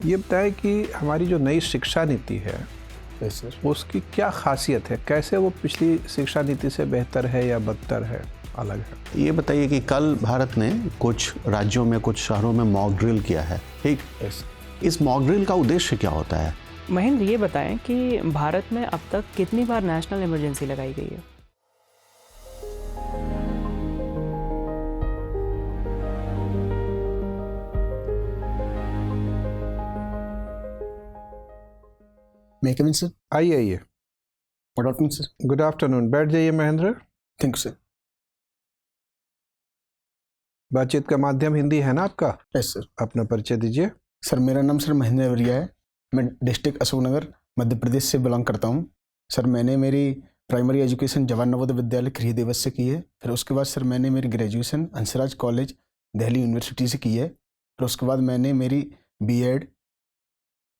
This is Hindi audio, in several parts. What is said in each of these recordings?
ये बताएं कि हमारी जो नई शिक्षा नीति है सर उसकी क्या खासियत है, कैसे वो पिछली शिक्षा नीति से बेहतर है या बदतर है, अलग है? ये बताइए कि कल भारत ने कुछ राज्यों में, कुछ शहरों में मॉक ड्रिल किया है, ठीक? इस मॉक ड्रिल का उद्देश्य क्या होता है? महेंद्र, ये बताएं कि भारत में अब तक कितनी बार नेशनल इमरजेंसी लगाई गई है? मैं कम इन सर। आइए आइए। Good afternoon sir. Good afternoon, बैठ जाइए महेंद्र। Thank you sir. बातचीत का माध्यम हिंदी है ना आपका? Yes sir. अपना परिचय दीजिए। सर मेरा नाम सर महेंद्र अवरिया है। मैं डिस्ट्रिक्ट अशोकनगर मध्य प्रदेश से बिलोंग करता हूँ। सर मैंने मेरी प्राइमरी एजुकेशन जवाहर नवोदय विद्यालय खरी देवस से की है। फिर उसके बाद सर मैंने मेरी graduation Hansraj college Delhi university से की है। फिर उसके बाद मैंने मेरी बीएड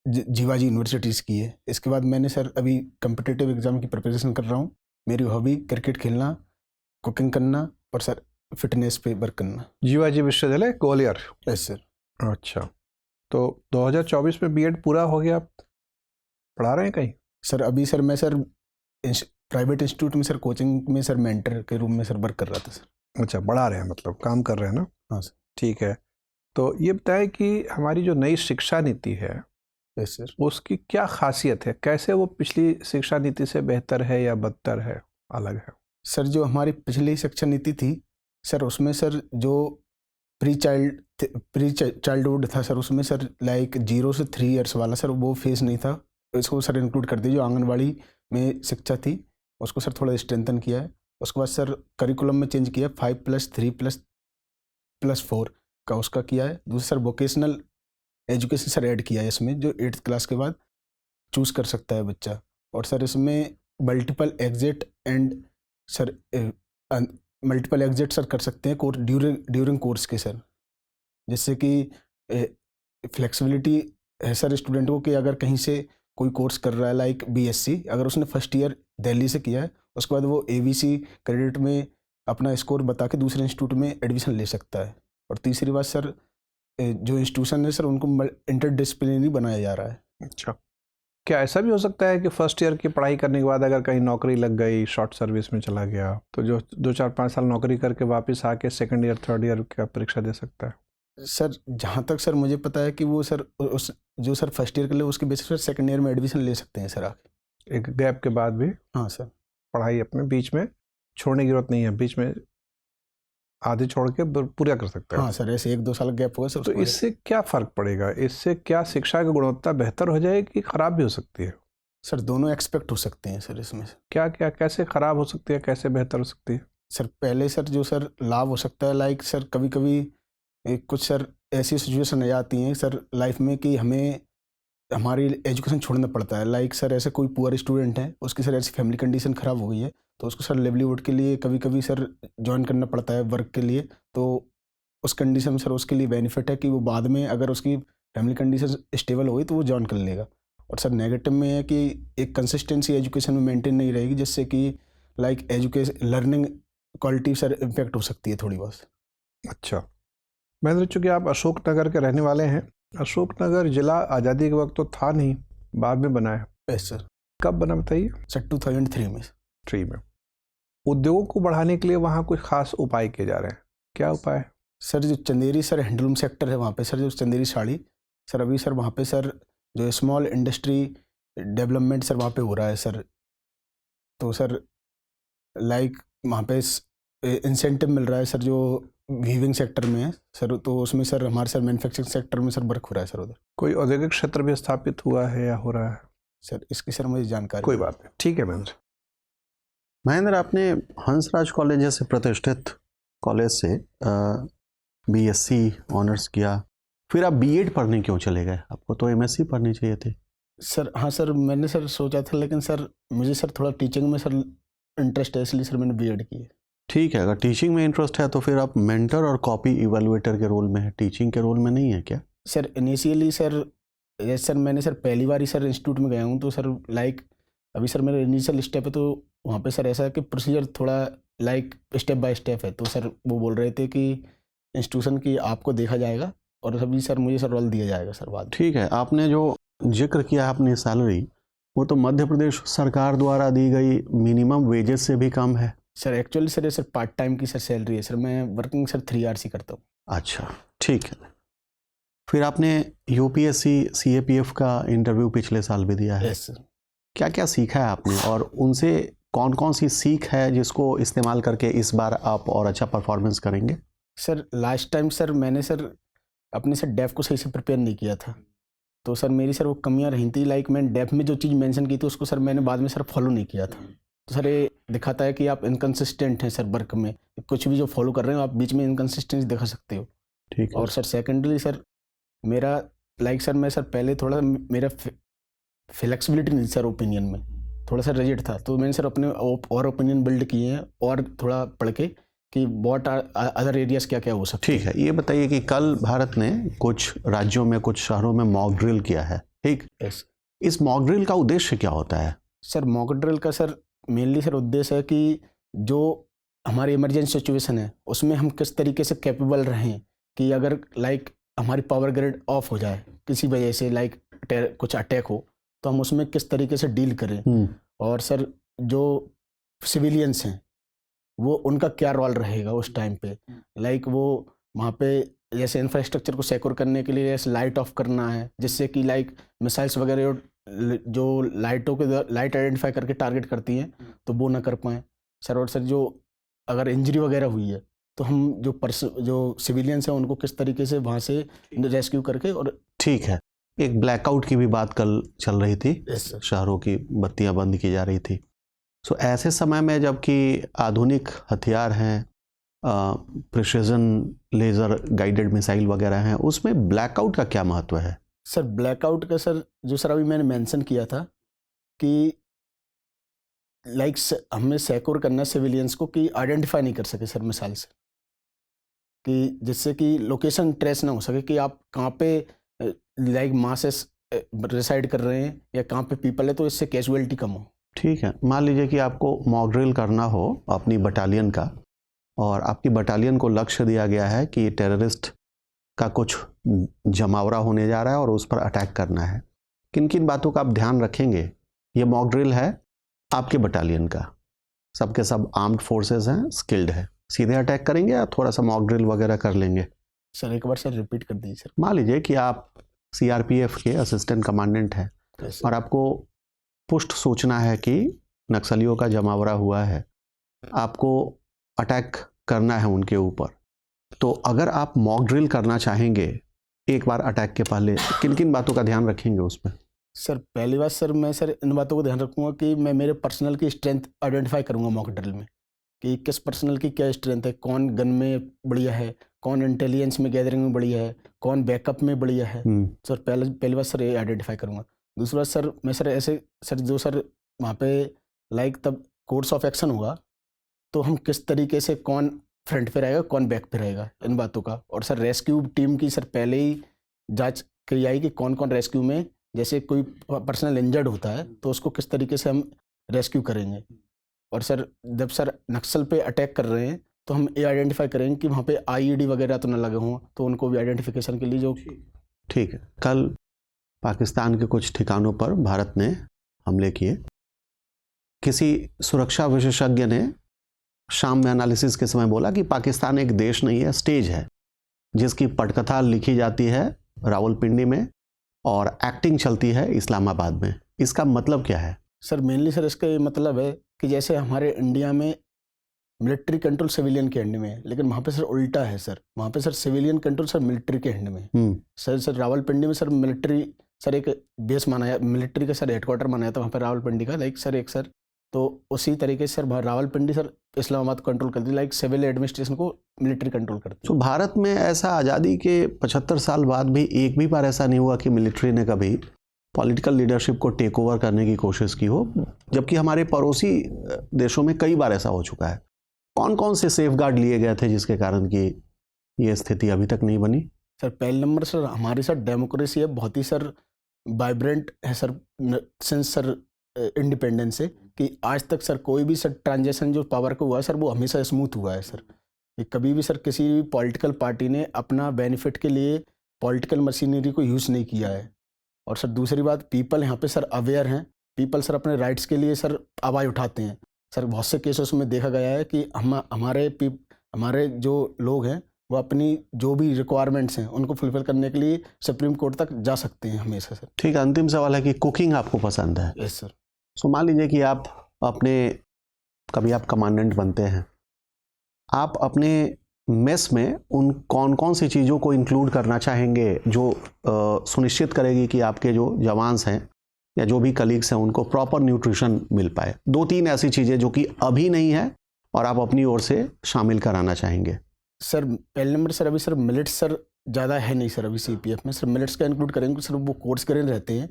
जीवाजी यूनिवर्सिटी से की है। इसके बाद मैंने सर अभी कम्पिटिटिव एग्जाम की प्रिपरेशन कर रहा हूँ। मेरी हॉबी क्रिकेट खेलना, कुकिंग करना और सर फिटनेस पे वर्क करना। जीवाजी विश्वविद्यालय ग्वालियर। Yes sir. अच्छा, तो 2024 में बीएड पूरा हो गया, पढ़ा रहे हैं कहीं? सर अभी सर मैं सर प्राइवेट इंस्टीट्यूट में सर कोचिंग में सर मेंटर के रूम में सर वर्क कर रहा था सर। अच्छा, पढ़ा रहे हैं, मतलब काम कर रहे हैं ना? हाँ सर। ठीक है। तो ये बताएं कि हमारी जो नई शिक्षा नीति है यस सर। उसकी क्या खासियत है, कैसे वो पिछली शिक्षा नीति से बेहतर है या बदतर है, अलग है? सर जो हमारी पिछली शिक्षा नीति थी सर, उसमें सर जो प्री चाइल्डहुड था सर, उसमें सर लाइक 0 से 3 इयर्स वाला सर वो फेज नहीं था। इसको सर इंक्लूड कर दिया। जो आंगनबाड़ी में शिक्षा थी उसको सर थोड़ा स्ट्रेंथन किया है। उसके बाद सर करिकुलम में चेंज किया, 5+3+4 का उसका किया है। दूसरा sir vocational education sir add किया है इसमें, जो 8th क्लास के बाद चूज़ कर सकता है बच्चा। और सर इसमें multiple exit and sir multiple exit sir कर सकते हैं कोर्स ड्यूरिंग कोर्स के सर, जिससे कि फ्लेक्सिबिलिटी है सर स्टूडेंट को कि अगर कहीं से कोई कोर्स कर रहा है लाइक बीएससी, अगर उसने फर्स्ट ईयर दिल्ली से किया है उसके बाद वो एबीसी क्रेडिट में अपना स्कोर बता के दूसरे इंस्टीट्यूट में एडमिशन ले सकता है। और तीसरी बात सर, जो इंस्टीट्यूशन है सर उनको इंटरडिसिप्लिनरी बनाया जा रहा है। अच्छा, क्या ऐसा भी हो सकता है कि फर्स्ट ईयर की पढ़ाई करने के बाद अगर कहीं नौकरी लग गई, शॉर्ट सर्विस में चला गया, तो जो 2-4-5 साल नौकरी करके वापस आके सेकंड ईयर थर्ड ईयर का परीक्षा दे सकता है? सर जहाँ तक सर मुझे पता है कि वो सर उस जो सर फर्स्ट ईयर के लिए उसके बेसिस पर सेकंड ईयर में एडमिशन ले सकते हैं सर आके, एक गैप के बाद भी? हाँ सर। पढ़ाई अपने बीच में छोड़ने की जरूरत नहीं है, बीच में आधे छोड़ के पूरा कर सकते हैं। हाँ सर, ऐसे 1-2 साल गैप होगा सर। तो इससे क्या फ़र्क पड़ेगा? इससे क्या शिक्षा की गुणवत्ता बेहतर हो जाएगी कि ख़राब भी हो सकती है? सर दोनों एक्सपेक्ट हो सकते हैं सर इसमें। क्या क्या कैसे ख़राब हो सकती है, कैसे बेहतर हो सकती है? सर पहले सर जो सर लाभ हो सकता है लाइक सर कभी कभी कुछ सर ऐसी सिचुएशन आ जाती हैं सर लाइफ में कि हमें हमारी एजुकेशन छोड़ना पड़ता है। लाइक सर ऐसे कोई पुअर स्टूडेंट है, उसकी सर ऐसी फैमिली कंडीशन ख़राब हो गई है तो उसको सर लिवलीहुड के लिए कभी कभी सर ज्वाइन करना पड़ता है वर्क के लिए। तो उस कंडीशन में सर उसके लिए बेनिफिट है कि वो बाद में अगर उसकी फैमिली कंडीशन स्टेबल हो गई तो वो ज्वाइन कर लेगा। और सर नेगेटिव में है कि एक कंसिस्टेंसी एजुकेशन में मेंटेन नहीं रहेगी, जिससे कि like education learning quality sir impact हो सकती है थोड़ी बहुत। अच्छा महेंद्र, चूँकि आप अशोकनगर के रहने वाले हैं, अशोकनगर जिला आज़ादी के वक्त तो था नहीं, बाद में बना है। Yes sir. कब बना बताइए? सर 2003 में। 3 में। उद्योगों को बढ़ाने के लिए वहाँ कुछ खास उपाय किए जा रहे हैं, क्या उपाय है? सर जो चंदेरी सर हैंडलूम सेक्टर है वहाँ पे सर, जो चंदेरी साड़ी सर, अभी सर वहाँ पे सर जो स्मॉल इंडस्ट्री डेवलपमेंट सर वहाँ पे हो रहा है सर। तो सर लाइक वहाँ पे इंसेंटिव मिल रहा है सर जो वीविंग सेक्टर में है सर, तो उसमें सर हमारे सर मैन्युफैक्चरिंग सेक्टर में सर वर्क हो रहा है सर उधर। कोई औद्योगिक क्षेत्र भी स्थापित हुआ है या हो रहा है? सर इसकी सर मुझे जानकारी कोई बात नहीं, ठीक है महेंद्र। महेंद्र, आपने हंसराज कॉलेज जैसे प्रतिष्ठित कॉलेज से बीएससी ऑनर्स किया, फिर आप बीएड पढ़ने क्यों चले गए? आपको तो एमएससी पढ़नी चाहिए थी। सर। हाँ सर, मैंने सर सोचा था, लेकिन सर मुझे सर थोड़ा टीचिंग में सर इंटरेस्ट है, इसलिए सर मैंने बीएड की है। ठीक है, अगर टीचिंग में इंटरेस्ट है तो फिर आप मेंटर और कॉपी इवेलुएटर के रोल में है, टीचिंग के रोल में नहीं है क्या? सर इनिशियली सर सर मैंने सर पहली बार ही सर इंस्टीट्यूट में गया हूँ, तो सर लाइक अभी सर मेरा इनिशियल स्टेप है, तो वहाँ पे सर ऐसा है कि प्रोसीजर थोड़ा लाइक स्टेप बाय स्टेप है। तो सर वो बोल रहे थे कि इंस्टीट्यूशन की आपको देखा जाएगा और अभी सर मुझे सर रोल दिया जाएगा सर बाद में। ठीक है, आपने जो जिक्र किया अपनी सैलरी, वो तो मध्य प्रदेश सरकार द्वारा दी गई मिनिमम वेजेस से भी कम है। सर एक्चुअली सर ये सर पार्ट टाइम की सर सैलरी है सर, मैं वर्किंग सर 3 आवर्स ही करता हूँ। अच्छा, ठीक है। फिर आपने यूपीएससी सीएपीएफ का इंटरव्यू पिछले साल भी दिया है। Yes sir. क्या क्या सीखा है आपने और उनसे कौन कौन सी सीख है जिसको इस्तेमाल करके इस बार आप और अच्छा परफॉर्मेंस करेंगे? सर लास्ट टाइम सर मैंने सर अपने सर डेफ को सही से प्रिपेयर नहीं किया था, तो सर मेरी सर वो कमियां रही थी। लाइक मैंने डेफ में जो चीज़ मेंशन की थी उसको सर मैंने बाद में सर फॉलो नहीं किया था। तो सर ये दिखाता है कि आप इनकन्सिस्टेंट हैं सर वर्क में, कुछ भी जो फॉलो कर रहे हो आप बीच में इनकन्सिस्टेंसी दिखा सकते हो। ठीक है। और सर सेकेंडली सर मेरा लाइक सर मैं सर पहले थोड़ा मेरा फ्लेक्सिबिलिटी नहीं थी सर, ओपिनियन में थोड़ा सा रिजिड था, तो मैंने सर अपने और ओपिनियन बिल्ड किए हैं और थोड़ा पढ़ के कि व्हाट आर अदर एरियाज क्या क्या हो सकते हैं। ठीक है, ये बताइए कि कल भारत ने कुछ राज्यों में कुछ शहरों में मॉक ड्रिल किया है, ठीक? यस इस मॉक ड्रिल का उद्देश्य क्या होता है? सर मॉक ड्रिल का सर मेनली सर उद्देश्य है कि जो हमारी इमरजेंसी सिचुएशन है उसमें हम किस तरीके से कैपेबल रहें कि अगर लाइक हमारी पावर ग्रिड ऑफ हो जाए किसी वजह से, लाइक कुछ अटैक हो, तो हम उसमें किस तरीके से डील करें। और सर जो सिविलियंस हैं वो उनका क्या रोल रहेगा उस टाइम पे, लाइक वो वहाँ पे जैसे इंफ्रास्ट्रक्चर को सिक्योर करने के लिए जैसे लाइट ऑफ करना है, जिससे कि लाइक मिसाइल्स वगैरह जो लाइटों के लाइट आइडेंटिफाई करके टारगेट करती हैं तो वो ना कर पाएँ सर। और सर जो अगर इंजरी वगैरह हुई है तो हम जो सिविलियंस हैं उनको किस तरीके से वहाँ से रेस्क्यू करके। और ठीक है, एक ब्लैकआउट की भी बात कल चल रही थी, यस सर। शहरों की बत्तियां बंद की जा रही थी। सो ऐसे समय में जबकि आधुनिक हथियार हैं, प्रिसिजन लेज़र गाइडेड मिसाइल वगैरह हैं, उसमें ब्लैकआउट का क्या महत्व है? सर ब्लैकआउट का सर जो सर अभी मैंने मेंशन किया था कि लाइक हमें सिक्योर करना सिविलियंस को कि आइडेंटिफाई नहीं कर सके सर मिसाइल से, कि जिससे कि लोकेशन ट्रेस ना हो सके कि आप कहाँ पे लाइक मासेस रिसाइड कर रहे हैं या कहाँ पे पीपल है, तो इससे कैजुअलिटी कम हो। ठीक है, मान लीजिए कि आपको मॉक ड्रिल करना हो अपनी बटालियन का, और आपकी बटालियन को लक्ष्य दिया गया है कि टेररिस्ट का कुछ जमावड़ा होने जा रहा है और उस पर अटैक करना है। किन किन बातों का आप ध्यान रखेंगे? ये मॉक ड्रिल है आपके बटालियन का, सबके सब आर्म्ड फोर्सेस हैं, स्किल्ड है, सीधे अटैक करेंगे या थोड़ा सा मॉक ड्रिल वगैरह कर लेंगे? सर एक बार सर रिपीट कर दीजिए सर। मान लीजिए कि आप सीआरपीएफ के असिस्टेंट कमांडेंट हैं और आपको पुष्ट सूचना है कि नक्सलियों का जमावड़ा हुआ है, आपको अटैक करना है उनके ऊपर, तो अगर आप मॉक ड्रिल करना चाहेंगे एक बार अटैक के पहले, किन किन बातों का ध्यान रखेंगे उसमें? सर पहली बात सर मैं सर इन बातों को ध्यान रखूँगा कि मैं मेरे पर्सनल की स्ट्रेंथ आइडेंटिफाई करूँगा मॉक ड्रिल में, कि किस पर्सनल की क्या स्ट्रेंथ है, कौन गन में बढ़िया है, कौन इंटेलिजेंस में गैदरिंग में बढ़िया है, कौन बैकअप में बढ़िया है। सर पहली बात सर ये आइडेंटिफाई करूँगा। दूसरी बात सर मैं सर ऐसे सर जो सर वहाँ पे लाइक तब कोर्स ऑफ एक्शन होगा तो हम किस तरीके से कौन फ्रंट पे रहेगा कौन बैक पे रहेगा, इन बातों का। और सर रेस्क्यू टीम की सर पहले ही जांच की जाएगी कि कौन कौन रेस्क्यू में, जैसे कोई पर्सनल इंजर्ड होता है तो उसको किस तरीके से हम रेस्क्यू करेंगे। और सर जब सर नक्सल पे अटैक कर रहे हैं तो हम ये आइडेंटिफाई करेंगे कि वहाँ पे आईईडी वगैरह तो ना लगे हों, तो उनको भी आइडेंटिफिकेशन के लिए जो। ठीक है, कल पाकिस्तान के कुछ ठिकानों पर भारत ने हमले किए। किसी सुरक्षा विशेषज्ञ ने शाम में एनालिसिस के समय बोला कि पाकिस्तान एक देश नहीं है, स्टेज है जिसकी पटकथा लिखी जाती है रावलपिंडी में और एक्टिंग चलती है इस्लामाबाद में। इसका मतलब क्या है? सर मेनली सर इसका ये मतलब है कि जैसे हमारे इंडिया में मिलिट्री कंट्रोल सिविलियन के हैंड में है, लेकिन वहाँ पे सर उल्टा है सर, वहाँ पे sir civilian control sir military के हैंड में है। सर रावलपिंडी में सर मिलिट्री सर एक बेस माना, मिलिट्री का सर हेडक्वार्टर माना जाता है वहाँ पर रावलपिंडी का, लाइक सर एक सर, तो उसी तरीके से sir Rawalpindi sir Islamabad control करती है, लाइक सिविल एडमिनिस्ट्रेशन को मिलिट्री कंट्रोल करती है। तो भारत में ऐसा आज़ादी के 75 साल बाद भी एक भी बार ऐसा नहीं हुआ कि मिलिट्री ने कभी पॉलिटिकल लीडरशिप को टेक ओवर करने की कोशिश की हो, जबकि हमारे पड़ोसी देशों में कई बार ऐसा हो चुका है। कौन कौन से सेफगार्ड लिए गए थे जिसके कारण कि ये स्थिति अभी तक नहीं बनी? सर पहले नंबर सर हमारी सर डेमोक्रेसी है बहुत ही सर वाइब्रेंट है सर, सिंस सर इंडिपेंडेंस से, कि आज तक सर कोई भी सर ट्रांजेक्शन जो पावर का हुआ है सर वो हमेशा स्मूथ हुआ है सर। कभी भी सर किसी भी पॉलिटिकल पार्टी ने अपना बेनिफिट के लिए पॉलिटिकल मशीनरी को यूज़ नहीं किया है। और सर दूसरी बात, पीपल यहाँ पे सर अवेयर हैं, पीपल सर अपने राइट्स के लिए सर आवाज़ उठाते हैं। सर बहुत से केसेस में देखा गया है कि हमारे जो लोग हैं वो अपनी जो भी रिक्वायरमेंट्स हैं उनको फुलफिल करने के लिए सुप्रीम कोर्ट तक जा सकते हैं हमेशा सर। ठीक है, अंतिम सवाल है कि कुकिंग आपको पसंद है? Yes sir. सो मान लीजिए कि आप कभी आप कमांडेंट बनते हैं, आप अपने मेस में उन कौन कौन सी चीज़ों को इंक्लूड करना चाहेंगे जो सुनिश्चित करेगी कि आपके जो जवान्स हैं या जो भी कलीग्स हैं उनको प्रॉपर न्यूट्रिशन मिल पाए? 2-3 ऐसी चीज़ें जो कि अभी नहीं है और आप अपनी ओर से शामिल कराना चाहेंगे। सर पहले नंबर सर अभी सर मिलेट्स सर ज़्यादा है नहीं सर अभी सीपीएफ में। सर मिलेट्स का इंक्लूड करेंगे सर, वो कोर्स करें रहते हैं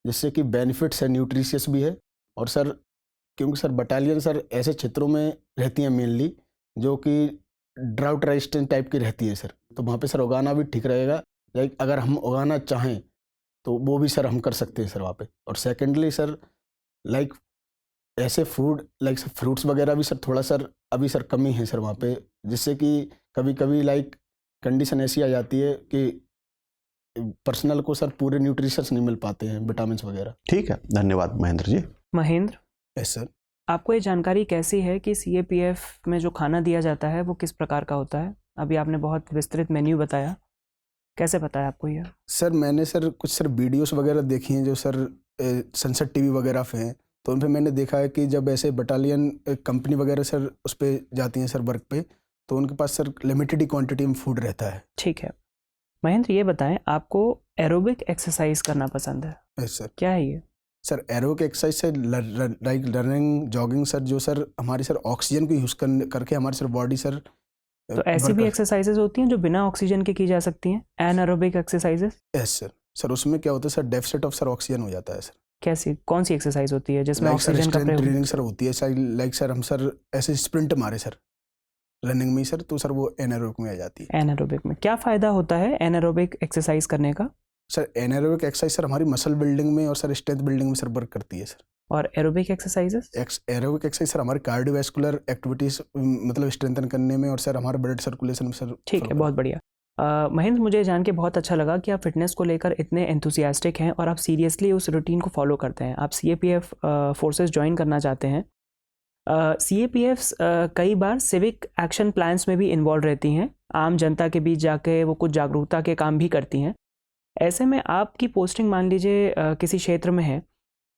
जिससे कि बेनिफिट्स है, न्यूट्रिशियस भी है। और सर क्योंकि सर बटालियन सर ऐसे क्षेत्रों में रहती हैं मेनली जो कि ड्राउट रेजिस्टेंट टाइप की रहती है सर, तो वहाँ पे सर उगाना भी ठीक रहेगा। लाइक अगर हम उगाना चाहें तो वो भी सर हम कर सकते हैं सर वहाँ पे। और सेकेंडली सर लाइक ऐसे फूड लाइक सर फ्रूट्स वगैरह भी सर थोड़ा सर अभी सर कमी है सर वहाँ पे, जिससे कि कभी कभी लाइक कंडीशन ऐसी आ जाती है कि पर्सनल को सर पूरे न्यूट्रिशंस नहीं मिल पाते हैं, विटामिन वगैरह। ठीक है, धन्यवाद महेंद्र जी। Mahendra, yes sir. आपको ये जानकारी कैसी है कि सीएपीएफ में जो खाना दिया जाता है वो किस प्रकार का होता है? अभी आपने बहुत विस्तृत मेन्यू बताया, कैसे पता है आपको ये? सर मैंने सर कुछ सर वीडियोस वगैरह देखी हैं जो सर सनसेट टीवी वगैरह पे हैं, तो उन पे मैंने देखा है कि जब ऐसे बटालियन कंपनी वगैरह सर उस पर जाती हैं सर वर्क पे, तो उनके पास सर लिमिटेड ही क्वांटिटी में फूड रहता है। ठीक है महेंद्र, ये बताएं आपको एरोबिक एक्सरसाइज करना पसंद है? Yes sir. क्या है ये? सर एरोबिक एक्सरसाइज से लाइक रनिंग, जॉगिंग सर, जो सर हमारी सर ऑक्सीजन को यूज़ करके हमारी सर बॉडी सर तो ऐसी भी एक्सरसाइजेज होती हैं जो बिना ऑक्सीजन के की जा सकती हैं, anaerobic exercises? Yes sir. Sir उसमें क्या होता है sir, deficit of sir oxygen हो जाता है सर। कैसी, कौन सी एक्सरसाइज होती है जिसमें लाइक सर ऑक्सीजन का स्ट्रेंथ प्रयोग? ट्रेनिंग सर होती है सर, लाइक सर हम सर ऐसे स्प्रिंट मारे सर रनिंग में सर, तो सर वो एनारोबिक में आ जाती है। एनारोबिक में क्या फ़ायदा होता है एनारोबिक एक्सरसाइज करने का? सर एनारोबिक एक्सरसाइज सर हमारी मसल बिल्डिंग में और सर स्ट्रेंथ बिल्डिंग में सर वर्क करती है सर। और aerobic exercises? Aerobic exercise sir हमारे कार्डियोवैस्कुलर एक्टिविटीज मतलब स्ट्रेंथन करने में और सर हमारे ब्लड सर्कुलेशन में सर। ठीक है, बहुत बढ़िया। महेंद्र, मुझे जान के बहुत अच्छा लगा कि आप फिटनेस को लेकर इतने एंथुसियास्टिक हैं और आप सीरियसली उस रूटीन को फॉलो करते हैं। आप सीएपीएफ फोर्सेस ज्वाइन करना चाहते हैं। सीएपीएफ्स कई बार सिविक एक्शन प्लान्स में भी इन्वॉल्व रहती हैं, आम जनता के बीच जाके वो कुछ जागरूकता के काम भी करती हैं। ऐसे में आपकी पोस्टिंग मान लीजिए किसी क्षेत्र में है,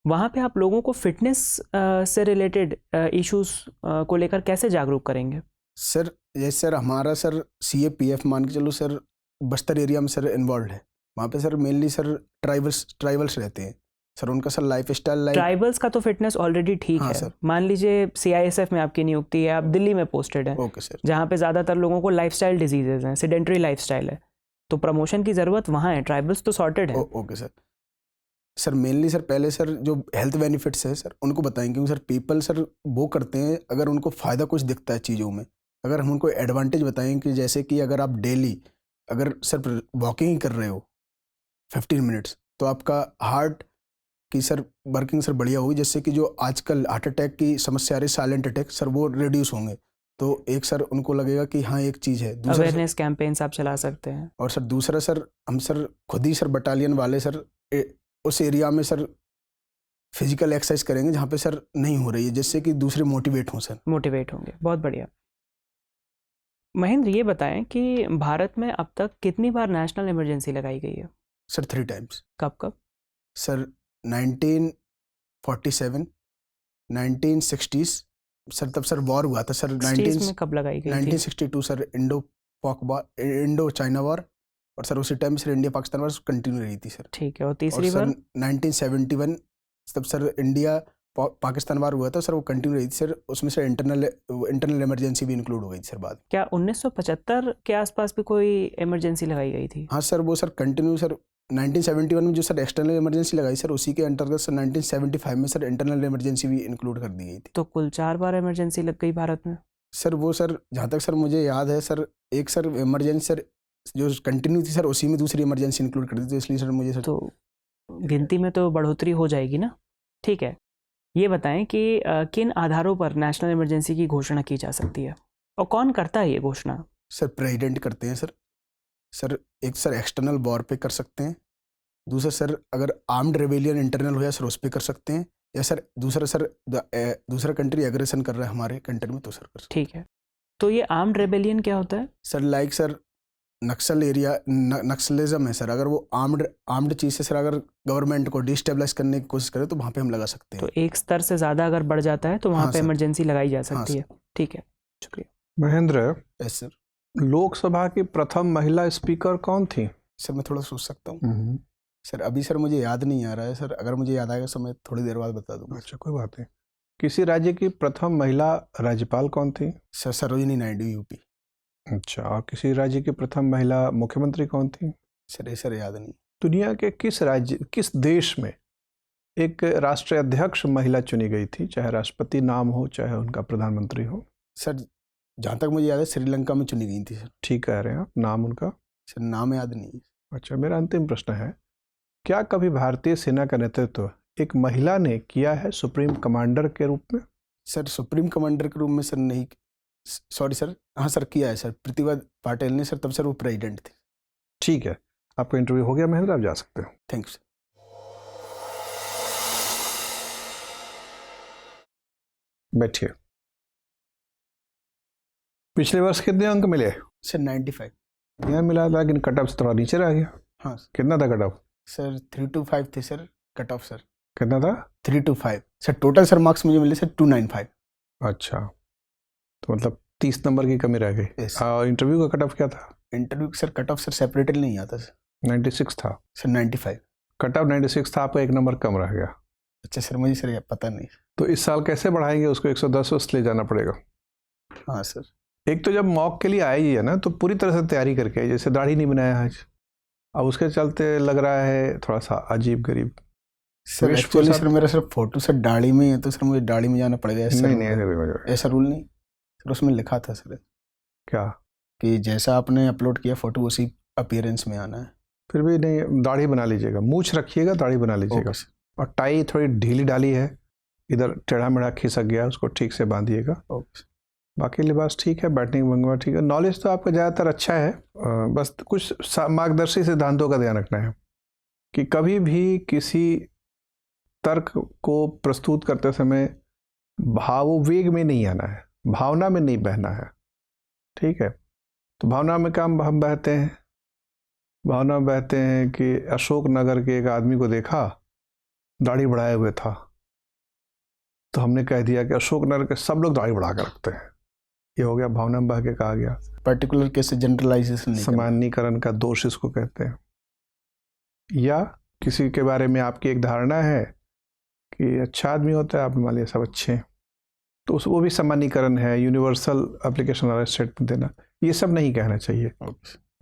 वहाँ पे आप लोगों को फिटनेस से रिलेटेड इश्यूज को लेकर कैसे जागरूक करेंगे? सर ये सर हमारा सर सीएपीएफ मान के चलो सर बस्तर एरिया में सर इन्वॉल्व है। वहाँ पे सर मेनली सर ट्राइबल्स रहते हैं सर, उनका सर लाइफ स्टाइल ट्राइबल्स का तो फिटनेस ऑलरेडी ठीक हाँ है सर। मान लीजिए सीआईएसएफ में आपकी नियुक्ति है, आप दिल्ली में पोस्टेड है, ओके सर, जहाँ पे ज़्यादातर लोगों को लाइफस्टाइल डिजीजेज हैं, सेडेंटरी लाइफस्टाइल है, तो प्रमोशन की ज़रूरत वहाँ है। ट्राइबल्स तो सॉर्टेड है। Okay sir. Sir mainly sir पहले सर जो हेल्थ बेनिफिट्स है सर उनको बताएंगे, क्योंकि सर पीपल सर वो करते हैं अगर उनको फ़ायदा कुछ दिखता है चीज़ों में। अगर हम उनको एडवांटेज बताएं कि जैसे कि अगर आप डेली अगर सर वॉकिंग कर रहे हो 15 मिनट्स, तो आपका हार्ट की सर वर्किंग सर बढ़िया होगी, जिससे कि जो आजकल हार्ट अटैक की समस्या आ रही है, साइलेंट अटैक सर, वो रिड्यूस होंगे। तो एक सर उनको लगेगा कि हाँ एक चीज़ है। दूसरा अवेयरनेस कैंपेन्स आप चला सकते हैं। और सर दूसरा सर हम सर खुद ही सर बटालियन वाले सर उस एरिया में सर फिजिकल एक्सरसाइज करेंगे जहाँ पे सर नहीं हो रही है, जिससे कि दूसरे मोटिवेट हों सर। मोटिवेट होंगे, बहुत बढ़िया। महेंद्र, ये बताएं कि भारत में अब तक कितनी बार नेशनल इमरजेंसी लगाई गई है? Sir 3 times. कब कब? सर 1947, 1960s सर, तब सर वॉर हुआ था सर। 60s में कब लगाई गई थी? 1962 सर इंडो चाइना वॉर, और सर उसी time sir India Pakistan war continue रही थी सर। ठीक है। और तीसरी और बार? सर 1971 तब सर इंडिया पाकिस्तान वार हुआ था सर, वो कंटिन्यू रही थी सर। उसमें सर इंटरनल इमरजेंसी भी इंक्लूड हो गई थी सर बाद। क्या 1975 के आसपास भी कोई इमरजेंसी लगाई गई थी? हाँ सर, वो सर कंटिन्यू सर 1971 में जो सर एक्सटर्नल इमरजेंसी लगाई सर, उसी के अंतर्गत सर 1975 में सर इंटरनल इमरजेंसी भी इंक्लूड कर दी गई थी। तो कुल 4 बार इमरजेंसी लग गई भारत में। सर वो सर जहाँ तक सर मुझे याद है सर, एक सर इमरजेंसी सर जो कंटिन्यू थी सर, उसी में दूसरी इमरजेंसी इंक्लूड कर दी थी, इसलिए सर मुझे सर। तो गिनती में तो बढ़ोतरी हो जाएगी ना। ठीक है, ये बताएं कि किन आधारों पर नेशनल इमरजेंसी की घोषणा की जा सकती है और कौन करता है ये घोषणा? सर प्रेसिडेंट करते हैं सर, सर एक सर एक्सटर्नल वॉर पे कर सकते हैं, दूसरा सर अगर आर्म्ड रेबेलियन इंटरनल हो या सर उस पे कर सकते हैं, या सर दूसरा कंट्री एग्रेशन कर रहा है हमारे कंट्री में तो सर कर सकते ठीक है, तो ये आर्म्ड रेबेलियन क्या होता है? हैं। सर लाइक सर नक्सल एरिया नक्सलिज्म है सर, अगर वो आर्म्ड चीज़ से सर अगर गवर्नमेंट को डिस्टेबलाइज करने की कोशिश करे तो वहाँ पे हम लगा सकते हैं। तो एक स्तर से ज़्यादा अगर बढ़ जाता है तो वहाँ हाँ पे सर। इमरजेंसी लगाई जा हाँ सकती सर। है। ठीक है, शुक्रिया। Mahendra, yes sir. लोकसभा की प्रथम महिला स्पीकर कौन थी? सर मैं थोड़ा सोच सकता हूँ सर, अभी सर मुझे याद नहीं आ रहा है सर, अगर मुझे याद आएगा सर मैं थोड़ी देर बाद बता दूंगा। अच्छा, कोई बात नहीं। किसी राज्य की प्रथम महिला राज्यपाल कौन थी? Sir Sarojini Naidu UP. अच्छा, और किसी राज्य की प्रथम महिला मुख्यमंत्री कौन थी? सर ये सर याद नहीं। दुनिया के किस देश में एक राष्ट्रीय अध्यक्ष महिला चुनी गई थी, चाहे राष्ट्रपति नाम हो चाहे उनका प्रधानमंत्री हो? सर जहाँ तक मुझे याद है श्रीलंका में चुनी गई थी सर। ठीक कह रहे हैं आप, नाम उनका? सर नाम याद नहीं है। अच्छा, मेरा अंतिम प्रश्न है, क्या कभी भारतीय सेना का नेतृत्व एक महिला ने किया है सुप्रीम कमांडर के रूप में? सर सुप्रीम कमांडर के रूप में सर नहीं, सॉरी सर, हाँ सर किया है सर, प्रतिभा पाटिल ने सर, तब सर वो प्रेसिडेंट थे। ठीक है, आपका इंटरव्यू हो गया महेंद्र, आप जा सकते हो। Thank you sir. बैठिए। पिछले वर्ष कितने अंक मिले? सर 95। यहाँ मिला था, लेकिन कट ऑफ से थोड़ा नीचे रह गया। हाँ कितना था कट ऑफ? सर 325 थे सर कट ऑफ सर। कितना था? 325 सर, टोटल सर मार्क्स मुझे मिले सर 295। अच्छा, तो मतलब 30 नंबर की कमी रह गई। Yes. और इंटरव्यू का कट ऑफ क्या था? Interview sir cut off sir separately नहीं आता सर। 96 था। सर 95। कट ऑफ 96 था, आपका एक नंबर कम रह गया। अच्छा सर, मुझे सर ये पता नहीं। तो इस साल कैसे बढ़ाएंगे उसको? 110 उस ले जाना पड़ेगा। हाँ सर। एक तो जब मॉक के लिए आई है ना, तो पूरी तरह से तैयारी करके आई, जैसे दाढ़ी नहीं बनाया आज, अब उसके चलते लग रहा है थोड़ा सा अजीब गरीब। सर विश एक्चुअली प्रसाद- सर मेरा सर फोटो सर दाढ़ी में है, तो सर मुझे दाढ़ी में जाना पड़ेगा। ऐसा नहीं रूल नहीं, है। ऐसे कोई वजह नहीं। ऐसा रूल नहीं सर, उसमें लिखा था सर क्या? कि जैसा आपने अपलोड किया फोटो उसी अपीयरेंस में आना है। फिर भी नहीं, दाढ़ी बना लीजिएगा, मूछ रखिएगा, दाढ़ी बना लीजिएगा। Okay sir. और टाई थोड़ी ढीली डाली है, इधर टेढ़ा मेढ़ा खिसक गया, उसको ठीक से बांधिएगा। Okay sir. बाकी लिबास ठीक है, बैठने की भंगिमा ठीक है, नॉलेज तो आपका ज़्यादातर अच्छा है। बस कुछ मार्गदर्शी सिद्धांतों का ध्यान रखना है कि कभी भी किसी तर्क को प्रस्तुत करते समय भावोवेग में नहीं आना है, भावना में नहीं बहना है। ठीक है, तो भावना में क्या हम बहते हैं? भावना में बहते हैं कि अशोक नगर के एक आदमी को देखा, दाढ़ी बढ़ाए हुए था, तो हमने कह दिया कि अशोक नगर के सब लोग दाढ़ी बढ़ा कर रखते हैं। ये हो गया भावना में बह के कहा गया। पर्टिकुलर केस से जनरलाइजेशन नहीं करना। सामान्यीकरण का दोष इसको कहते हैं। या किसी के बारे में आपकी एक धारणा है कि अच्छा आदमी होता है, आप मान लिया सब अच्छे हैं, तो वो भी सामान्यीकरण है, यूनिवर्सल एप्लीकेशन वाला स्टेटमेंट देना, ये सब नहीं कहना चाहिए।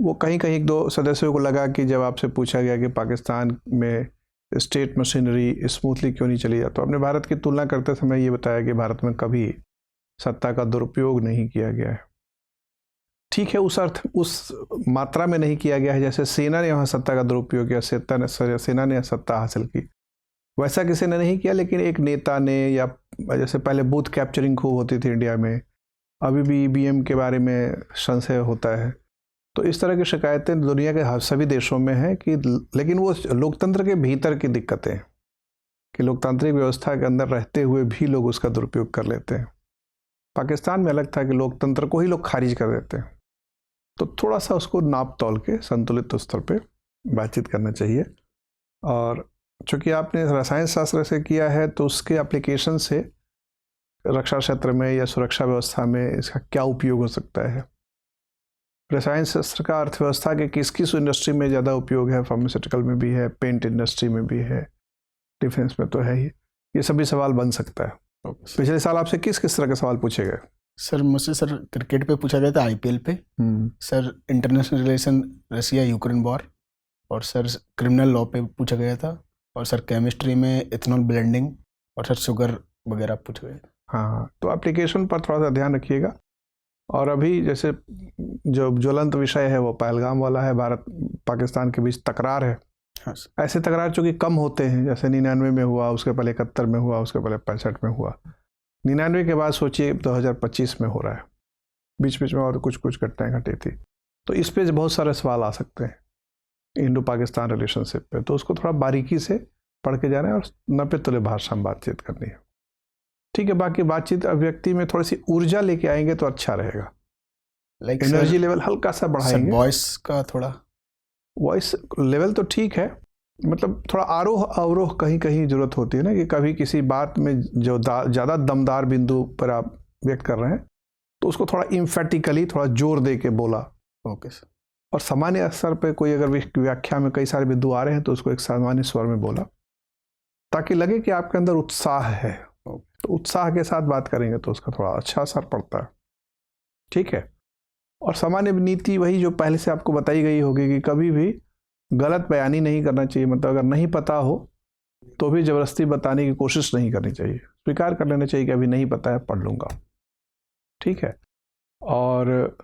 वो कहीं कहीं एक दो सदस्यों को लगा कि जब आपसे पूछा गया कि पाकिस्तान में स्टेट मशीनरी स्मूथली क्यों नहीं चली, तो आपने भारत की तुलना करते समय ये बताया कि भारत में कभी सत्ता का दुरुपयोग नहीं किया गया है। ठीक है, उस मात्रा में नहीं किया गया है जैसे सेना ने वहाँ सत्ता का दुरुपयोग किया, सेना ने सत्ता हासिल की, वैसा किसी ने नहीं किया। लेकिन एक नेता ने, या जैसे पहले बूथ कैप्चरिंग खूब होती थी इंडिया में, अभी भी ईवीएम के बारे में संशय होता है, तो इस तरह की शिकायतें दुनिया के सभी देशों में हैं कि, लेकिन वो लोकतंत्र के भीतर की दिक्कतें कि लोकतांत्रिक व्यवस्था के अंदर रहते हुए भी लोग उसका दुरुपयोग कर लेते हैं। पाकिस्तान में अलग था कि लोकतंत्र को ही लोग खारिज कर देते हैं। तो थोड़ा सा उसको नाप तौल के संतुलित स्तर पे बातचीत करना चाहिए। और चूँकि आपने रसायन शास्त्र से किया है, तो उसके एप्लीकेशन से रक्षा क्षेत्र में या सुरक्षा व्यवस्था में इसका क्या उपयोग हो सकता है। रसायन शास्त्र का अर्थव्यवस्था के किस किस इंडस्ट्री में ज़्यादा उपयोग है? फार्मास्यूटिकल में भी है, पेंट इंडस्ट्री में भी है, डिफेंस में तो है ही। ये सभी सवाल बन सकता है। पिछले साल आपसे किस किस तरह के सवाल पूछे गए? सर मुझसे सर क्रिकेट पे पूछा गया था, आईपीएल पे, sir international relation Russia Ukraine war, और सर क्रिमिनल लॉ पे पूछा गया था, और सर केमिस्ट्री में इथेनॉल ब्लेंडिंग, और सर शुगर वगैरह पूछा गया था। हाँ, तो एप्लीकेशन पर थोड़ा सा ध्यान रखिएगा। और अभी जैसे जो ज्वलंत विषय है वो पहलगाम वाला है, भारत पाकिस्तान के बीच तकरार है। हाँ ऐसे तकरार चूँकि कम होते हैं, जैसे 99 में हुआ, उसके पहले 71 में हुआ, उसके पहले 65 में हुआ, 99 के बाद सोचिए 2025 में हो रहा है, बीच बीच में और कुछ कुछ घटनाएं घटी थी। तो इस पे बहुत सारे सवाल आ सकते हैं इंडो पाकिस्तान रिलेशनशिप पे, तो उसको थोड़ा बारीकी से पढ़ के जाना है और 90 तुल्य भाषा में बातचीत करनी है। ठीक है, बाकी बातचीत अभिव्यक्ति में थोड़ी सी ऊर्जा लेके आएंगे तो अच्छा रहेगा। लाइक एनर्जी लेवल हल्का सा बढ़ाएंगे। वॉइस का थोड़ा, वॉइस लेवल तो ठीक है, मतलब थोड़ा आरोह अवरोह कहीं कहीं जरूरत होती है ना, कि कभी किसी बात में जो ज़्यादा दमदार बिंदु पर आप व्यक्त कर रहे हैं तो उसको थोड़ा इम्फेटिकली थोड़ा जोर दे के बोला। Okay sir. और सामान्य स्तर पे कोई अगर व्याख्या में कई सारे बिंदु आ रहे हैं तो उसको एक सामान्य स्वर में बोला, ताकि लगे कि आपके अंदर उत्साह है। तो उत्साह के साथ बात करेंगे तो उसका थोड़ा अच्छा असर पड़ता है। ठीक है, और सामान्य नीति वही जो पहले से आपको बताई गई होगी कि कभी भी गलत बयानी नहीं करना चाहिए। मतलब अगर नहीं पता हो तो भी ज़बरदस्ती बताने की कोशिश नहीं करनी चाहिए, स्वीकार कर लेना चाहिए कि अभी नहीं पता है, पढ़ लूँगा। ठीक है, और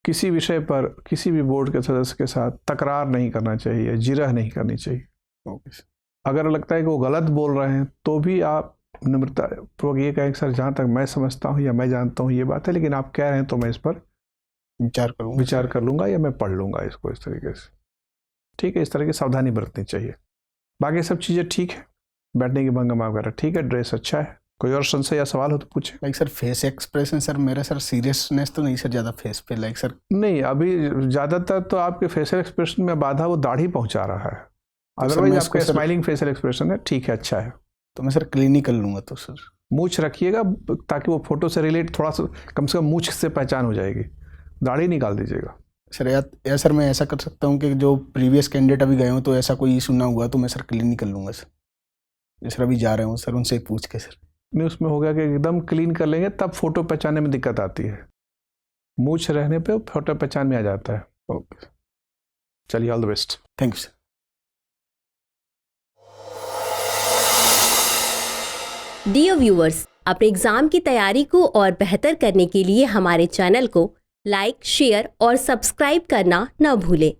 किसी विषय पर किसी भी बोर्ड के सदस्य के साथ तकरार नहीं करना चाहिए, जिरह नहीं करनी चाहिए। Okay sir. अगर लगता है कि वो गलत बोल रहे हैं तो भी आप निम्रता पूर्वक ये कहें सर जहाँ तक मैं समझता हूँ या मैं जानता हूँ ये बात है, लेकिन आप कह रहे हैं तो मैं इस पर विचार कर लूँगा या मैं पढ़ लूँगा इसको, इस तरीके से। ठीक है, इस तरह की सावधानी बरतनी चाहिए। बाकी सब चीज़ें ठीक है, बैठने की भंगिमा वगैरह ठीक है, ड्रेस अच्छा है। कोई और संशय या सवाल हो तो पूछे। Like sir face expression sir मेरा सर सीरियसनेस तो नहीं सर ज़्यादा फेस पे, लाइक सर नहीं, अभी ज़्यादातर तो आपके फेशियल एक्सप्रेशन में बाधा वो दाढ़ी पहुंचा रहा है। अदरवाइज आपका स्माइलिंग फेशियल एक्सप्रेशन है, ठीक है, अच्छा है। तो मैं सर क्लिनिकल लूँगा तो सर मूछ रखिएगा ताकि वो फोटो से रिलेट थोड़ा सा कम से कम मूछ से पहचान हो जाएगी। दाढ़ी निकाल दीजिएगा सर। या सर मैं ऐसा कर सकता हूँ कि जो प्रीवियस कैंडिडेट अभी गए हो तो ऐसा कोई इशू ना हुआ तो मैं सर क्लिनिकल लूँगा सर। जो सर अभी जा रहे हूँ सर उनसे पूछ के सर। नहीं, उसमें हो गया कि एकदम क्लीन कर लेंगे तब फोटो पहचानने में दिक्कत आती है। मूछ रहने पे फोटो पहचान में आ जाता है। ओके, चलिए, all the best. Thank you sir. Dear viewers, अपने एग्जाम की तैयारी को और बेहतर करने के लिए हमारे चैनल को लाइक, शेयर और सब्सक्राइब करना न भूलें।